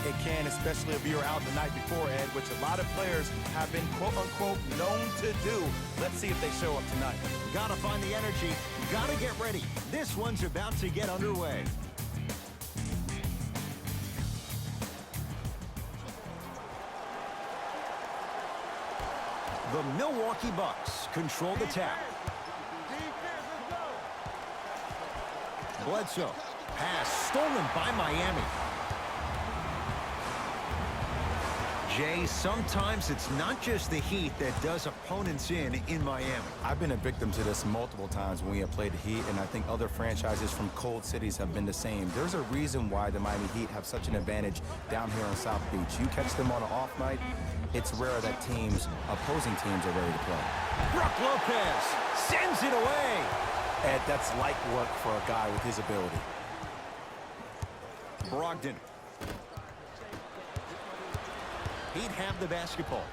It can, especially if you were out the night before, Ed, which a lot of players have been, quote-unquote, known to do. Let's see if they show up tonight. Gotta find the energy. Gotta get ready. This one's about to get underway. The Milwaukee Bucks control the tap. Bledsoe. Pass stolen by Miami. Jay, sometimes it's not just the Heat that does opponents in Miami. I've been a victim to this multiple times when we have played the Heat, and I think other franchises from cold cities have been the same. There's a reason why the Miami Heat have such an advantage down here on South Beach. You catch them on an off night, it's rare that opposing teams are ready to play. Brook Lopez sends it away. Ed, that's light work for a guy with his ability. Brogdon. He'd have the basketball.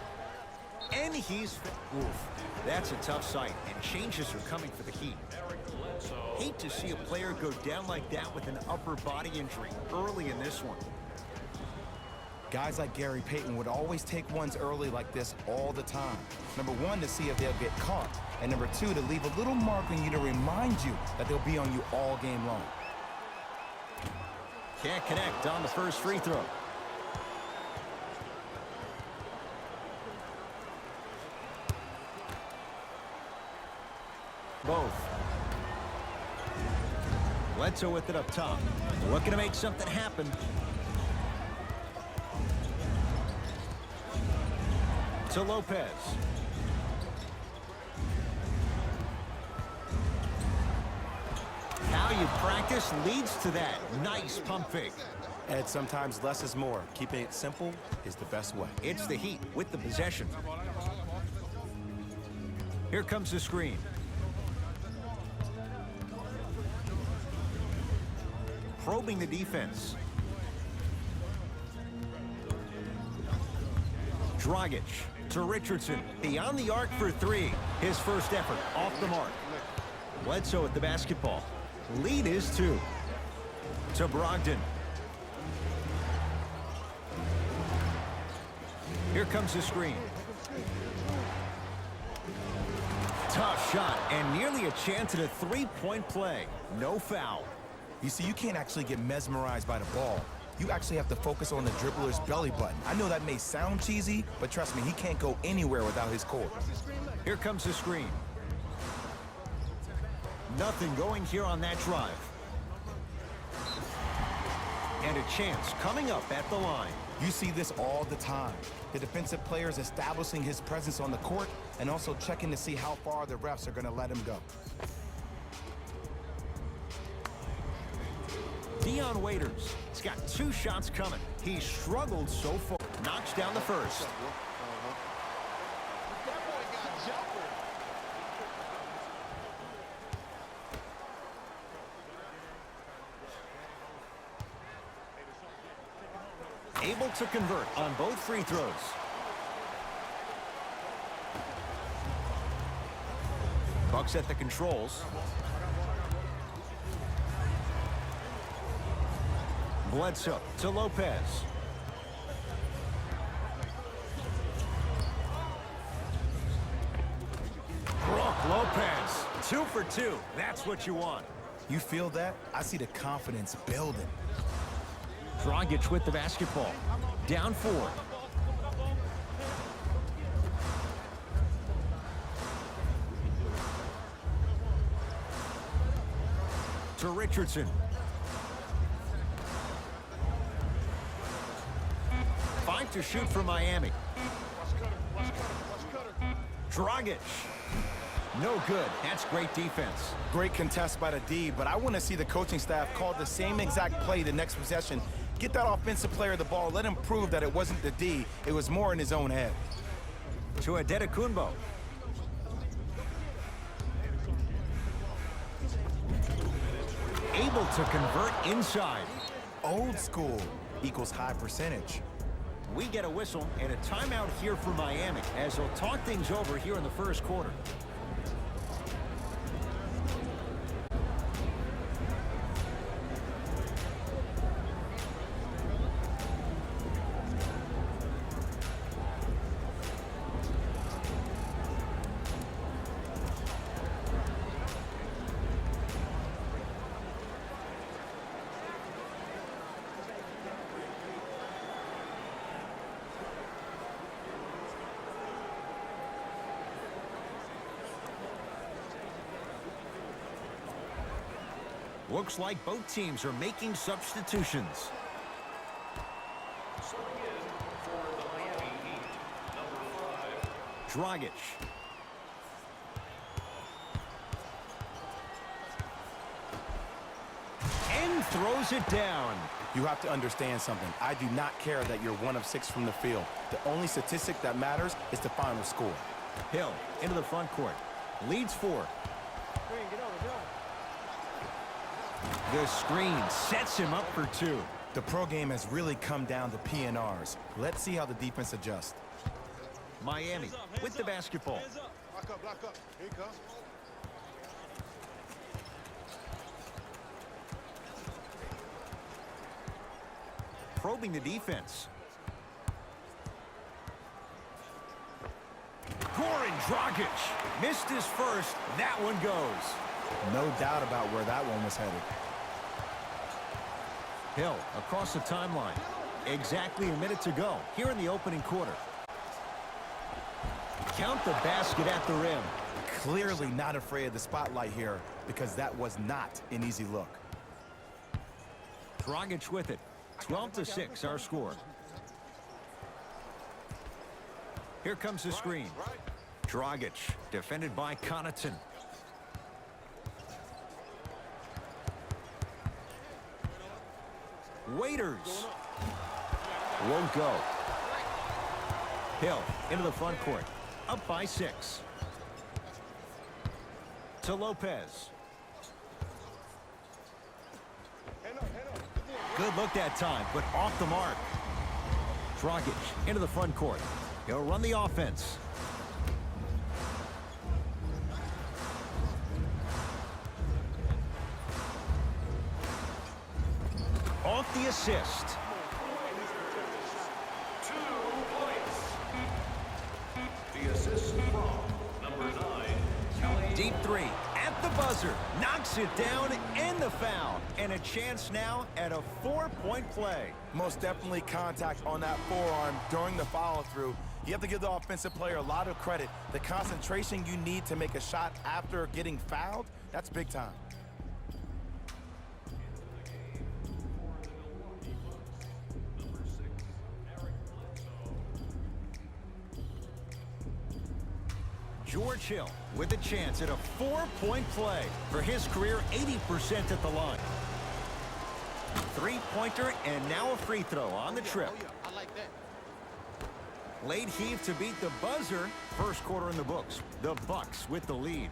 And he's... Oof, that's a tough sight, and changes are coming for the Heat. Hate to see a player go down like that with an upper body injury early in this one. Guys like Gary Payton would always take ones early like this all the time. Number one, to see if they'll get caught. And number two, to leave a little mark on you to remind you that they'll be on you all game long. Can't connect on the first free throw. Both. Bledsoe with it up top. Looking to make something happen. To Lopez. How you practice leads to that. Nice pump fake. Ed, sometimes less is more. Keeping it simple is the best way. It's the Heat with the possession. Here comes the screen. Probing the defense. Dragic to Richardson. Beyond the arc for three. His first effort off the mark. Bledsoe at the basketball. Lead is 2. To Brogdon. Here comes the screen. Tough shot and nearly a chance at a three-point play. No foul. You see, you can't actually get mesmerized by the ball. You actually have to focus on the dribbler's belly button. I know that may sound cheesy, but trust me, he can't go anywhere without his core. Here comes the screen. Nothing going here on that drive. And a chance coming up at the line. You see this all the time. The defensive player is establishing his presence on the court and also checking to see how far the refs are going to let him go. Dion Waiters. He's got 2 shots coming. He struggled so far. Knocks down the first. Able to convert on both free throws. Bucks at the controls. Bledsoe to Lopez. Brook Lopez. 2 for 2. That's what you want. You feel that? I see the confidence building. Dragic with the basketball. Down 4. To Richardson. 5 to shoot for Miami. Dragic. No good. That's great defense. Great contest by the D, but I want to see the coaching staff call the same exact play the next possession. Get that offensive player the ball. Let him prove that it wasn't the D. It was more in his own head. To Adetokunbo. Able to convert inside. Old school equals high percentage. We get a whistle and a timeout here for Miami as they'll talk things over here in the first quarter. Looks like both teams are making substitutions. Dragic. And throws it down. You have to understand something. I do not care that you're 1 of 6 from the field. The only statistic that matters is the final score. Hill into the front court. Leads 4. The screen sets him up for 2. The pro game has really come down to PNRs. Let's see how the defense adjusts. Miami with the basketball. Block up. Here he comes. Probing the defense. Goran Dragic missed his first. That one goes. No doubt about where that one was headed. Hill across the timeline. Exactly a minute to go here in the opening quarter. Count the basket at the rim. Clearly not afraid of the spotlight here because that was not an easy look. Dragic with it. 12-6 our score. Here comes the screen. Dragic defended by Connaughton. Waiters. Won't go. Hill into the front court. Up by 6. To Lopez. Good look that time, but off the mark. Dragic into the front court. He'll run the offense. Off the assist. 2 points. The assist from number 9, Kelly. Deep 3 at the buzzer. Knocks it down and the foul. And a chance now at a 4-point play. Most definitely contact on that forearm during the follow-through. You have to give the offensive player a lot of credit. The concentration you need to make a shot after getting fouled, that's big time. George Hill with a chance at a 4-point play. For his career, 80% at the line. 3-pointer and now a free throw on the trip. I like that. Late heave to beat the buzzer. First quarter in the books. The Bucks with the lead.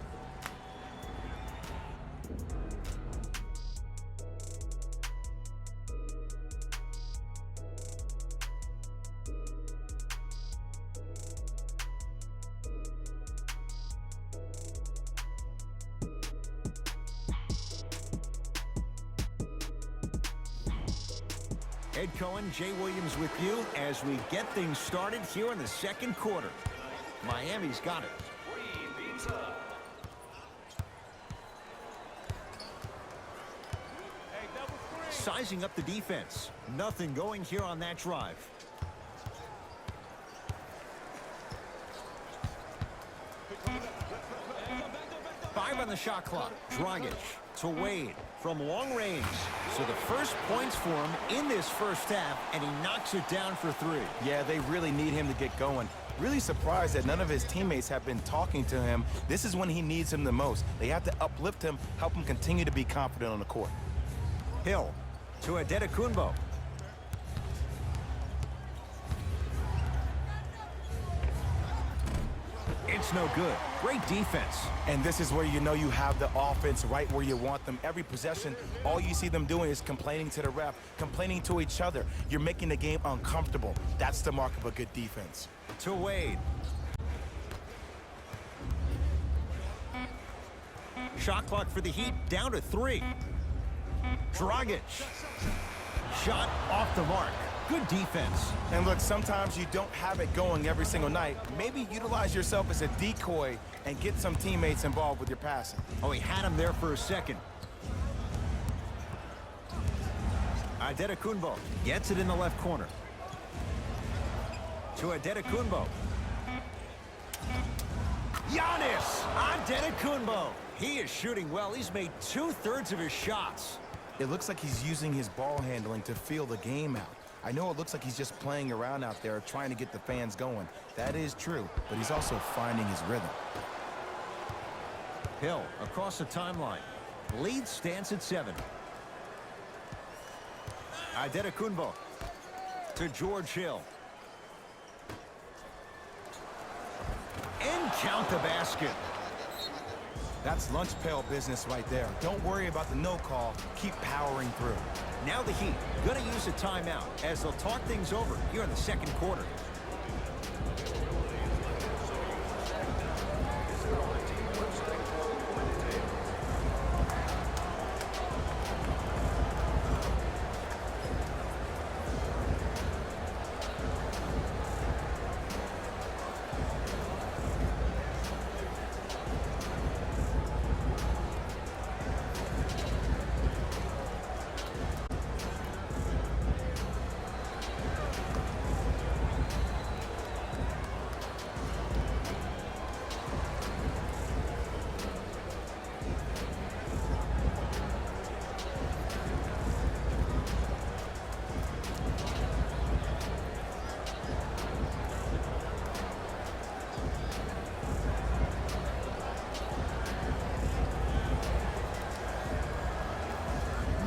Ed Cohen, Jay Williams with you as we get things started here in the second quarter. Miami's got it. Sizing up the defense. Nothing going here on that drive. Five on the shot clock. Dragic to Wade from long range. So the first points for him in this first half, and he knocks it down for 3. Yeah, they really need him to get going. Really surprised that none of his teammates have been talking to him. This is when he needs him the most. They have to uplift him, help him continue to be confident on the court. Hill to Adetokunbo. It's no good. Great defense. And this is where you know you have the offense right where you want them. Every possession, all you see them doing is complaining to the ref, complaining to each other. You're making the game uncomfortable. That's the mark of a good defense. To Wade. Shot clock for the Heat down to 3. Dragic. Shot off the mark. Good defense. And look, sometimes you don't have it going every single night. Maybe utilize yourself as a decoy and get some teammates involved with your passing. Oh, he had him there for a second. Adetokunbo gets it in the left corner. To Adetokunbo. Giannis Adetokunbo He is shooting well. He's made 2/3 of his shots. It looks like he's using his ball handling to feel the game out. I know it looks like he's just playing around out there trying to get the fans going. That is true, but he's also finding his rhythm. Hill across the timeline. Lead stands at 7. Adetokunbo to George Hill. And count the basket. That's lunch pail business right there. Don't worry about the no call. Keep powering through. Now the Heat going to use a timeout as they'll talk things over here in the second quarter.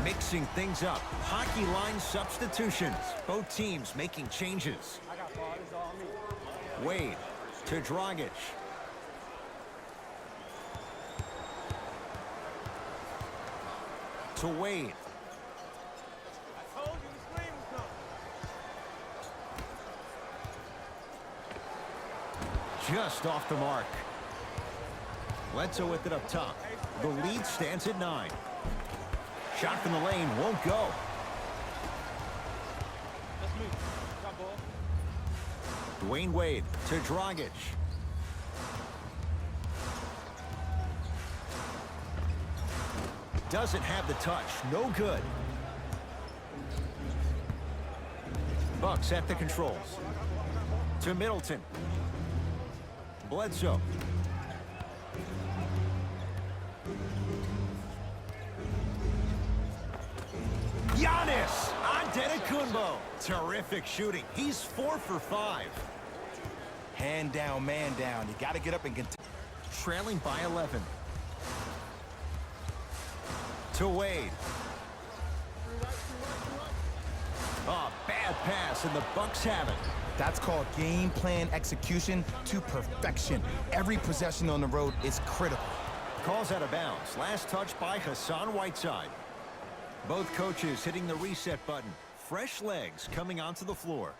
Mixing things up. Hockey line substitutions. Both teams making changes. Wade to Dragic. To Wade. Just off the mark. Bledsoe with it up top. The lead stands at 9. Shot from the lane won't go. Dwayne Wade to Dragic. Doesn't have the touch. No good. Bucks at the controls. To Middleton. Bledsoe. Giannis Antetokounmpo. Terrific shooting. He's 4 for 5. Hand down, man down. You got to get up and continue. Trailing by 11. To Wade. Oh, bad pass, and the Bucks have it. That's called game plan execution to perfection. Every possession on the road is critical. Calls out of bounds. Last touch by Hassan Whiteside. Both coaches hitting the reset button. Fresh legs coming onto the floor.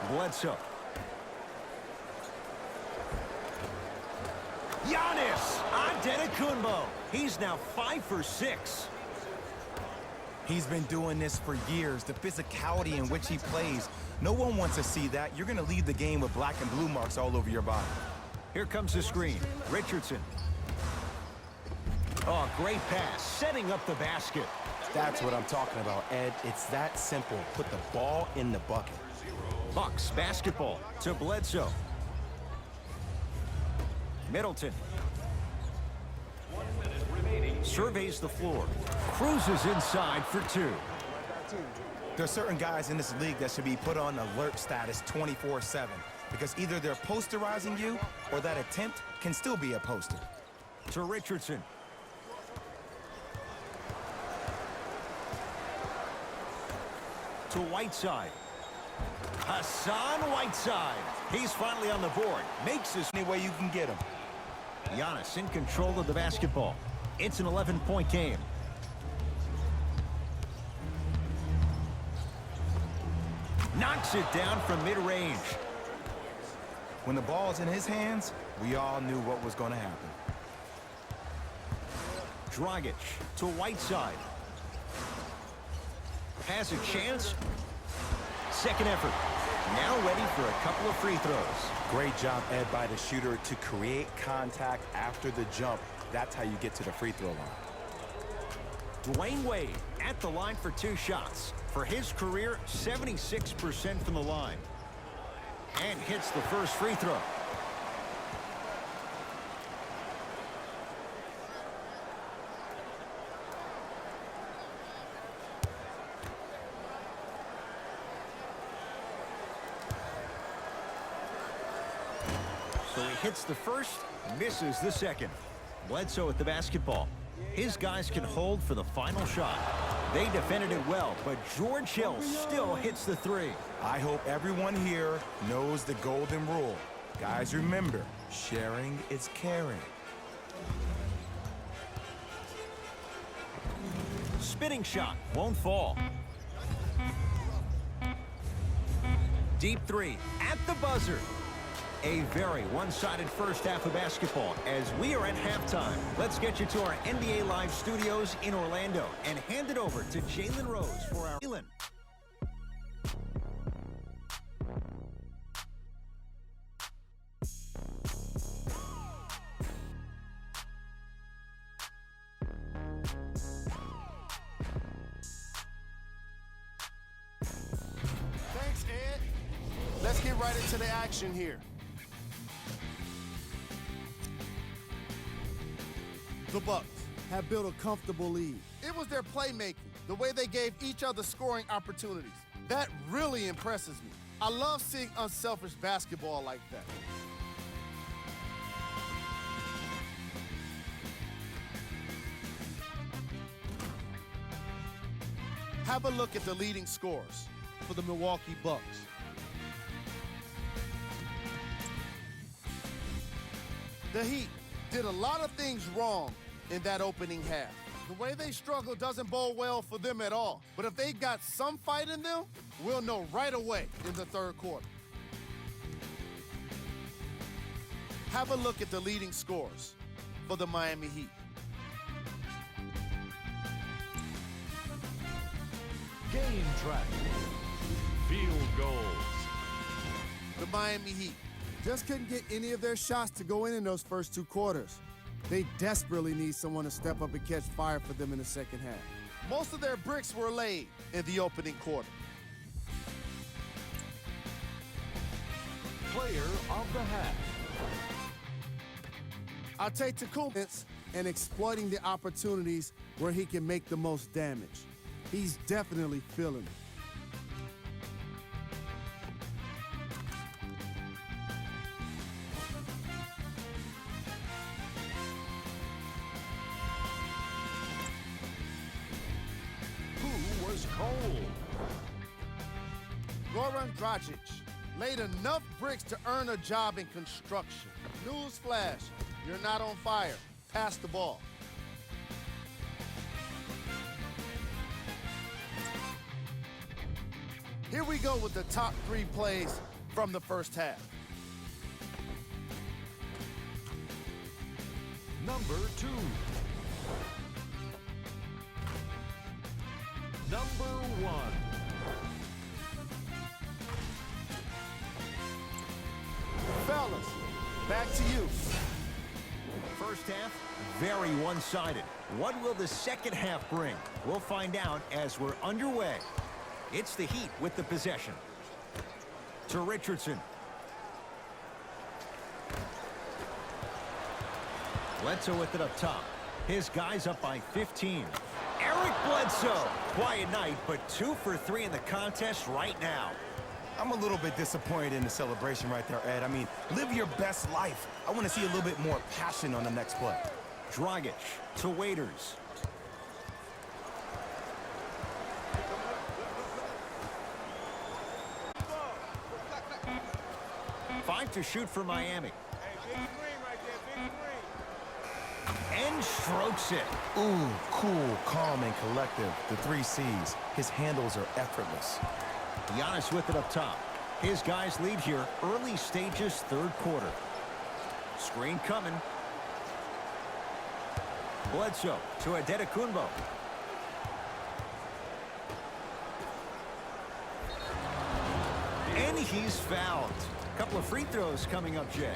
Bledsoe. Giannis Antetokounmpo. He's now 5 for 6. He's been doing this for years. The physicality in which he plays. No one wants to see that. You're going to leave the game with black and blue marks all over your body. Here comes the screen. Richardson. Oh, great pass. Setting up the basket. That's what I'm talking about, Ed. It's that simple. Put the ball in the bucket. Bucks basketball to Bledsoe. Middleton. 1 minute remaining. Surveys the floor. Cruises inside for 2. There's certain guys in this league that should be put on alert status 24/7 because either they're posterizing you or that attempt can still be a poster. To Richardson. To Whiteside. Hassan Whiteside. He's finally on the board. Makes this Any way you can get him. Giannis in control of the basketball. It's an 11-point game. Knocks it down from mid-range. When the ball's in his hands, we all knew what was going to happen. Dragic to Whiteside. Has a chance. Second effort. Now ready for a couple of free throws. Great job, Ed, by the shooter to create contact after the jump. That's how you get to the free throw line. Dwayne Wade at the line for 2 shots. For his career, 76% from the line. And hits the first free throw. So he hits the first, misses the second. Bledsoe at the basketball. His guys can hold for the final shot. They defended it well, but George Hill still hits the 3. I hope everyone here knows the golden rule. Guys, remember, sharing is caring. Spinning shot, won't fall. Deep 3, at the buzzer. A very one-sided first half of basketball as we are at halftime. Let's get you to our NBA Live studios in Orlando and hand it over to Jalen Rose for our Jalen. Thanks, Ed. Let's get right into the action here. The Bucks have built a comfortable lead. It was their playmaking, the way they gave each other scoring opportunities. That really impresses me. I love seeing unselfish basketball like that. Have a look at the leading scorers For the Milwaukee Bucks. The Heat did a lot of things wrong in that opening half. The way they struggle doesn't bode well for them at all. But if they got some fight in them, we'll know right away in the third quarter. Have a look at the leading scorers for the Miami Heat. Game track. Field goals. The Miami Heat. Just couldn't get any of their shots to go in those first 2 quarters. They desperately need someone to step up and catch fire for them in the second half. Most of their bricks were laid in the opening quarter. Player of the half. I'll take Tacumans and exploiting the opportunities where he can make the most damage. He's definitely feeling it. Who was cold? Goran Dragic laid enough bricks to earn a job in construction. Newsflash, you're not on fire. Pass the ball. Here we go with the top 3 plays from the first half. Number 2. Number 1. Fellas, back to you. First half, very one-sided. What will the second half bring? We'll find out as we're underway. It's the Heat with the possession. To Richardson. Bledsoe with it up top. His guys up by 15. Eric Bledsoe. Quiet night, but 2 for 3 in the contest right now. I'm a little bit disappointed in the celebration right there, Ed. I mean, live your best life. I want to see a little bit more passion on the next play. Dragic to Waiters. Five to shoot for Miami. And strokes it. Ooh, cool, calm, and collective. The 3 C's. His handles are effortless. Giannis with it up top. His guys lead here early stages, third quarter. Screen coming. Bledsoe to Adetokunbo. And he's fouled. Couple of free throws coming up, Jay.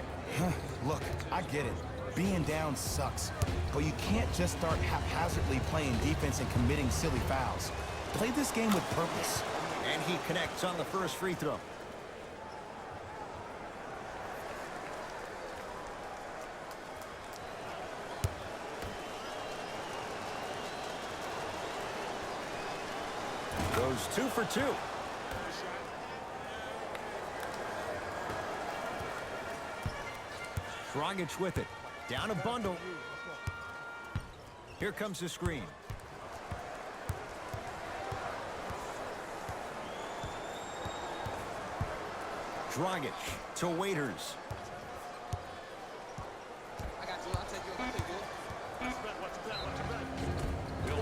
Look, I get it. Being down sucks, but you can't just start haphazardly playing defense and committing silly fouls. Play this game with purpose. And he connects on the first free throw. Goes 2 for 2. Dragic with it. Down a bundle. Here comes the screen. Dragic to Waiters.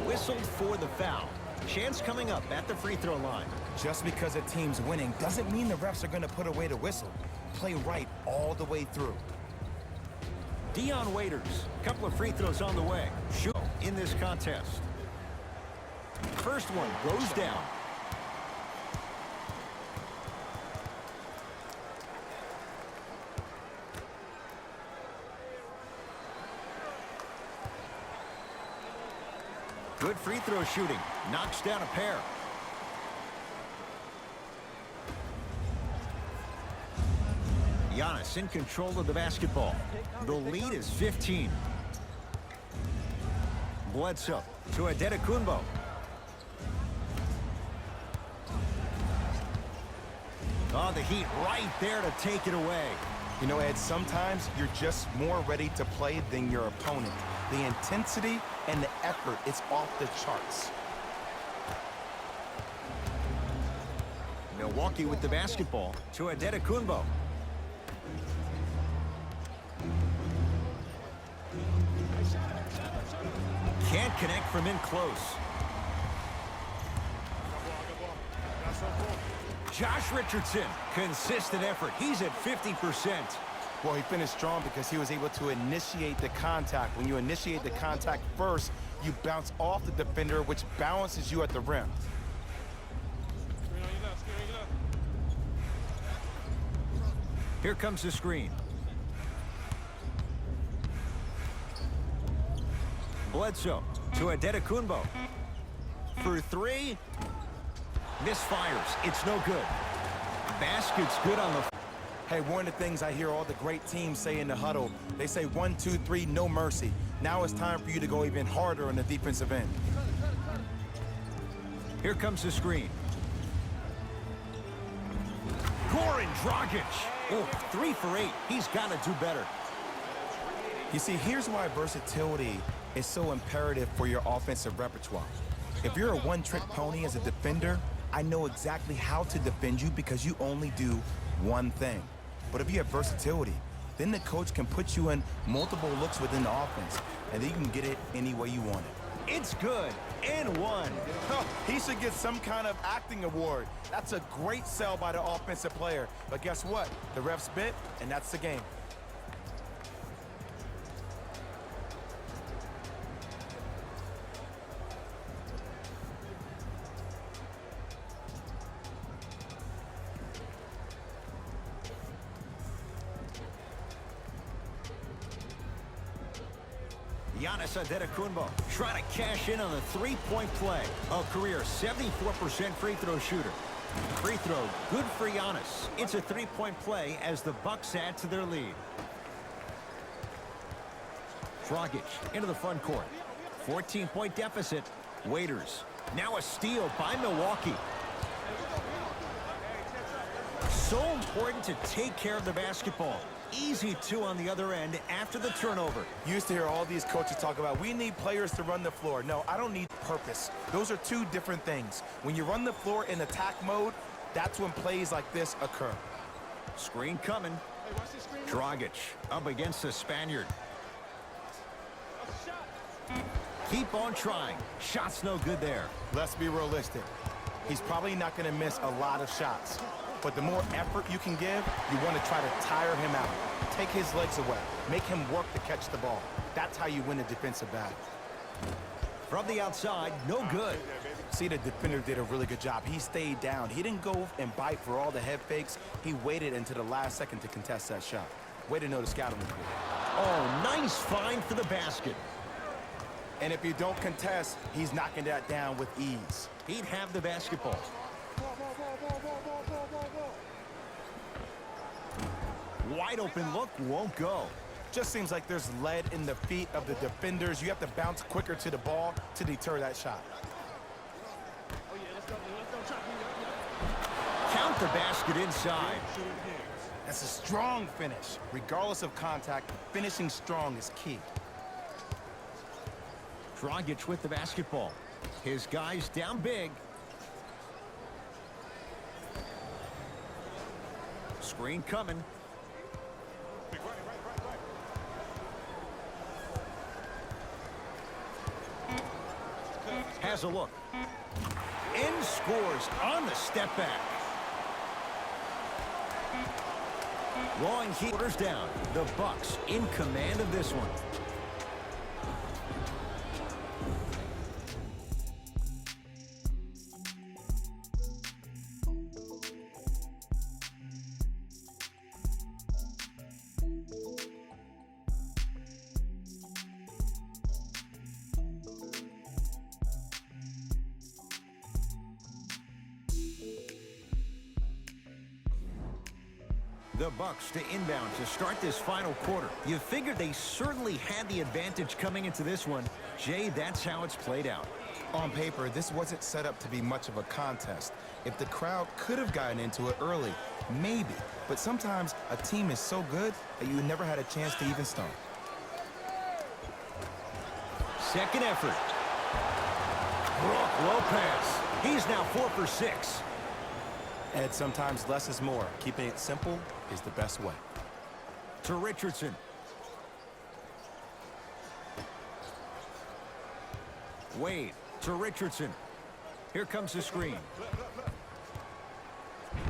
Whistled for the foul. Chance coming up at the free throw line. Just because a team's winning doesn't mean the refs are going to put away the whistle. Play right all the way through. Dion Waiters, couple of free throws on the way. Shoot in this contest. First one goes down. Good free throw shooting. Knocks down a pair. Giannis in control of the basketball. The lead is 15. Bledsoe to Adetokunbo. Oh, the Heat right there to take it away. You know, Ed, sometimes you're just more ready to play than your opponent. The intensity and the effort, it's off the charts. Milwaukee with the basketball to Adetokunbo. Can't connect from in close. Josh Richardson, consistent effort. He's at 50%. Well, he finished strong because he was able to initiate the contact. When you initiate the contact first, you bounce off the defender, which balances you at the rim. Here comes the screen. Bledsoe to Adetokunbo. For three. Misfires. It's no good. Basket's good on the... Hey, one of the things I hear all the great teams say in the huddle, they say 1, 2, 3, no mercy. Now it's time for you to go even harder on the defensive end. Here comes the screen. Goran Dragic. Oh, 3 for 8. He's got to do better. You see, here's why versatility is so imperative for your offensive repertoire. If you're a one-trick pony as a defender, I know exactly how to defend you because you only do one thing. But if you have versatility, then the coach can put you in multiple looks within the offense, and then you can get it any way you want it. It's good. And one. Huh, he should get some kind of acting award. That's a great sell by the offensive player. But guess what? The refs bit, and that's the game. Giannis Adetokunbo trying to cash in on the three-point play. A career 74% free throw shooter. Free throw good for Giannis. It's a three-point play as the Bucks add to their lead. Dragic into the front court. 14-point deficit. Waiters. Now a steal by Milwaukee. So important to take care of the basketball. Easy two on the other end after the turnover. You used to hear all these coaches talk about, we need players to run the floor. No, I don't need purpose. Those are two different things. When you run the floor in attack mode, that's when plays like this occur. Screen coming. Dragic up against the Spaniard. Keep on trying. Shot's no good there. Let's be realistic. He's probably not going to miss a lot of shots. But the more effort you can give, you want to try to tire him out. Take his legs away. Make him work to catch the ball. That's how you win a defensive battle. From the outside, no good. See, the defender did a really good job. He stayed down. He didn't go and bite for all the head fakes. He waited until the last second to contest that shot. Way to know the scouting report. Oh, nice He's fine for the basket. And if you don't contest, he's knocking that down with ease. He'd have the basketball. Wide open look, won't go. Just seems like there's lead in the feet of the defenders. You have to bounce quicker to the ball to deter that shot. Count the basket inside. That's a strong finish. Regardless of contact, finishing strong is key. Dragic with the basketball. His guys down big. Screen coming. Has a look. In scores on the step back. Long heaters down. The Bucks in command of this one. The Bucks to inbound to start this final quarter. You figured they certainly had the advantage coming into this one. Jay, that's how it's played out. On paper, this wasn't set up to be much of a contest. If the crowd could have gotten into it early, maybe. But sometimes a team is so good that you never had a chance to even start. Second effort. Brook Lopez. He's now 4 for 6. And sometimes less is more. Keeping it simple is the best way. To Richardson. Wade to Richardson. Here comes the screen.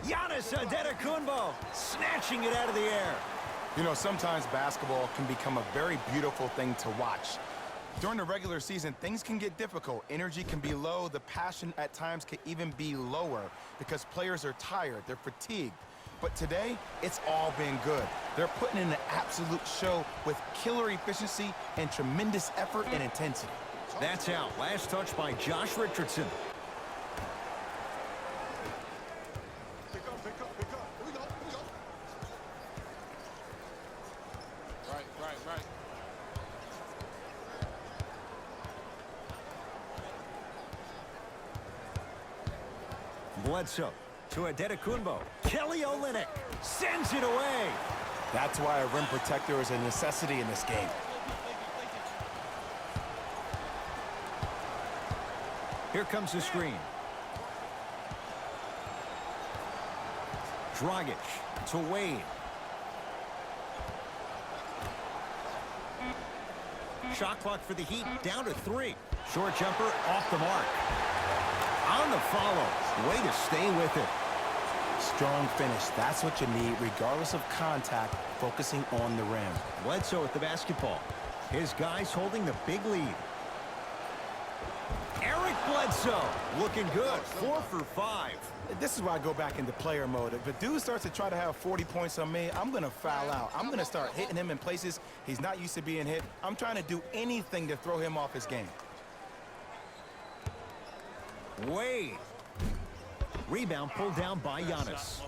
Giannis Antetokounmpo snatching it out of the air. You know, sometimes basketball can become a very beautiful thing to watch. During the regular season, things can get difficult. Energy can be low. The passion at times can even be lower because players are tired. They're fatigued. But today, it's all been good. They're putting in an absolute show with killer efficiency and tremendous effort and intensity. That's out. Last touch by Josh Richardson. Pick up. Here we go. Right. Bledsoe to Antetokounmpo. Kelly Olynyk sends it away. That's why a rim protector is a necessity in this game. Here comes the screen. Dragic to Wade. Shot clock for the Heat down to 3. Short jumper off the mark. On the follow. Way to stay with it. Strong finish. That's what you need, regardless of contact, focusing on the rim. Bledsoe with the basketball. His guys holding the big lead. Eric Bledsoe looking good. 4 for 5. This is why I go back into player mode. If a dude starts to try to have 40 points on me, I'm going to foul out. I'm going to start hitting him in places he's not used to being hit. I'm trying to do anything to throw him off his game. Wade. Rebound pulled down by Giannis.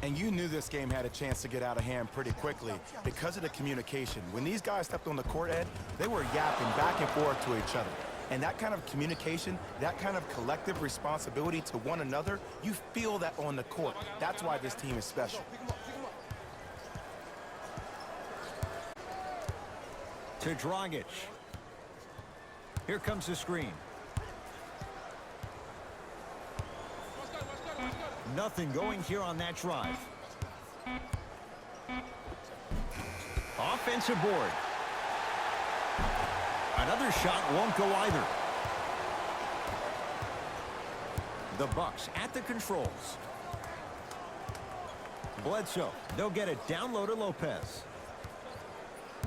And you knew this game had a chance to get out of hand pretty quickly because of the communication. When these guys stepped on the court, Ed, they were yapping back and forth to each other. And that kind of communication, that kind of collective responsibility to one another, you feel that on the court. That's why this team is special. To Dragic. Here comes the screen. Nothing going here on that drive. Offensive board. Another shot won't go either. The Bucks at the controls. Bledsoe. They'll get it down low to Lopez.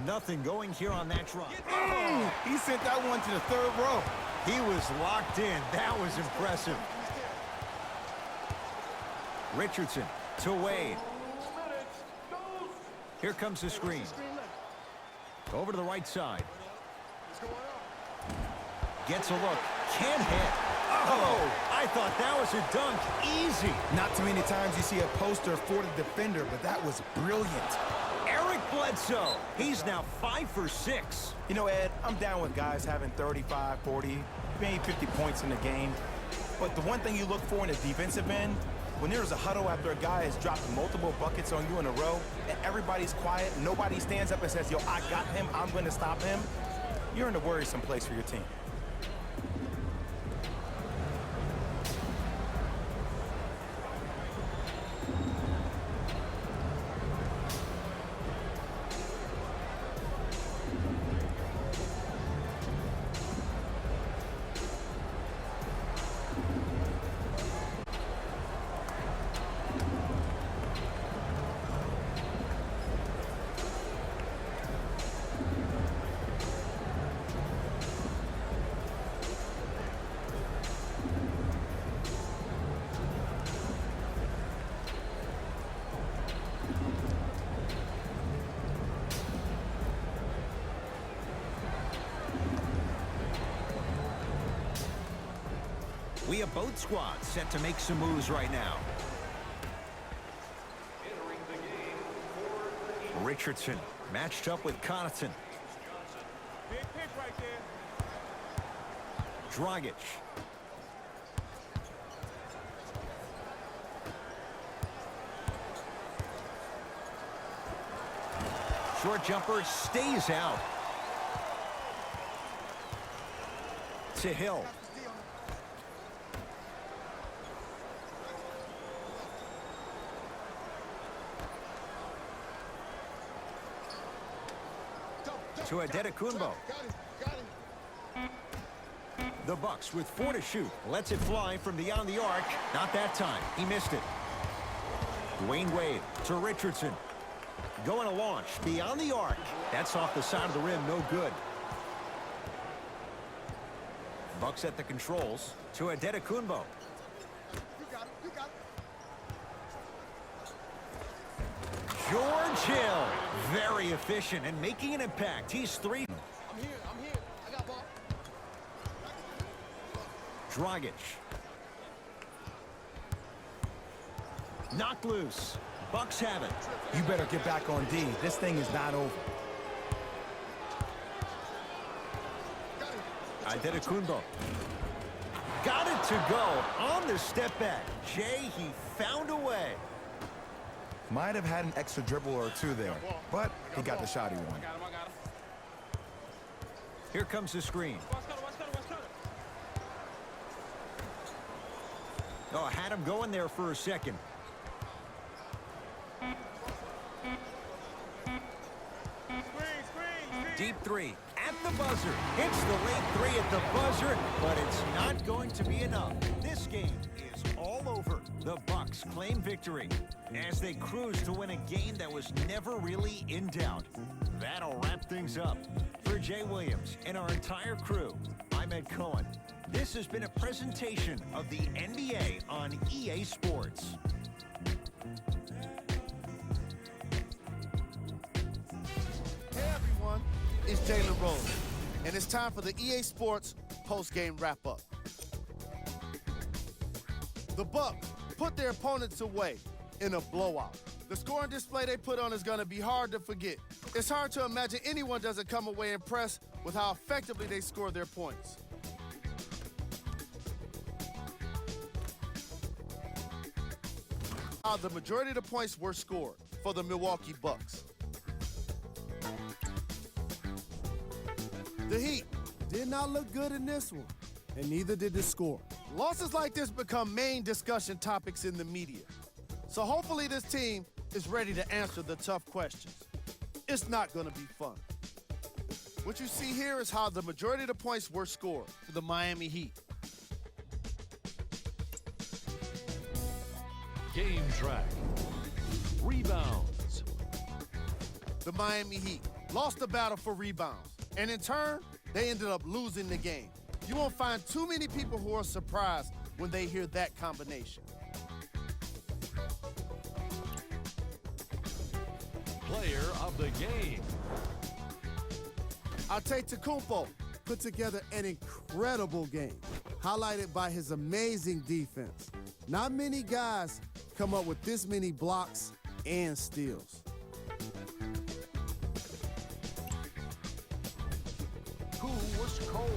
Nothing going here on that drive. Oh, he sent that one to the third row. He was locked in. That was impressive. Richardson to Wade. Here comes the screen. Over to the right side. Gets a look. Can't hit. Oh, I thought that was a dunk. Easy. Not too many times you see a poster for the defender, but that was brilliant. Eric Bledsoe. He's now 5 for 6. You know, Ed, I'm down with guys having 35, 40, maybe 50 points in the game. But the one thing you look for in a defensive end, when there's a huddle after a guy has dropped multiple buckets on you in a row, and everybody's quiet, nobody stands up and says, yo, I got him, I'm going to stop him, you're in a worrisome place for your team. We have both squads set to make some moves right now. Richardson matched up with Connaughton. Big pick right there. Dragic. Short jumper stays out. To Hill. To Adetokunbo. The Bucks with 4 to shoot. Lets it fly from beyond the arc. Not that time. He missed it. Dwayne Wade to Richardson. Going to launch beyond the arc. That's off the side of the rim. No good. Bucks at the controls to Adetokunbo. George Hill, very efficient and making an impact. He's 3. I'm here. I got ball. Dragic. Knocked loose. Bucks have it. You better get back on D. This thing is not over. Adetokunbo. Got it to go on the step back. Jay, he found a way. Might have had an extra dribble or two there, but he got the shot he wanted. I got him. Here comes the screen. Watch cutter. Oh, had him going there for a second. Screen. Deep 3 at the buzzer. Hits the late 3 at the buzzer, but it's not going to be enough. This game is all over. The Bucks claim victory as they cruise to win a game that was never really in doubt. That'll wrap things up. For Jay Williams and our entire crew, I'm Ed Cohen. This has been a presentation of the NBA on EA Sports. Hey everyone, it's Jalen Rose, and it's time for the EA Sports post-game wrap-up. The Bucks put their opponents away in a blowout. The scoring display they put on is going to be hard to forget. It's hard to imagine anyone doesn't come away impressed with how effectively they score their points. The majority of the points were scored for the Milwaukee Bucks. The Heat Did not look good in this one, and neither did the score. Losses like this become main discussion topics in the media. So hopefully this team is ready to answer the tough questions. It's not going to be fun. What you see here is how the majority of the points were scored for the Miami Heat. Game track. Rebounds. The Miami Heat lost the battle for rebounds, and in turn, they ended up losing the game. You won't find too many people who are surprised when they hear that combination. Player of the game. Antetokounmpo put together an incredible game, highlighted by his amazing defense. Not many guys come up with this many blocks and steals. Who was cold?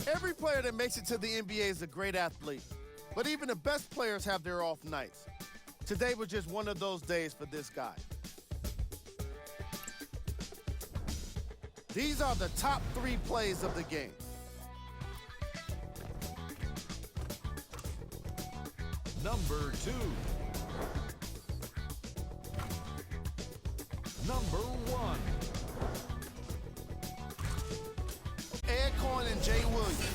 Every player that makes it to the NBA is a great athlete, but even the best players have their off nights. Today was just one of those days for this guy. These are the top 3 plays of the game. Number 2. Number 1. Ed Coyne and Jay Williams.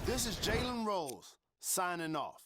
This is Jalen Rose signing off.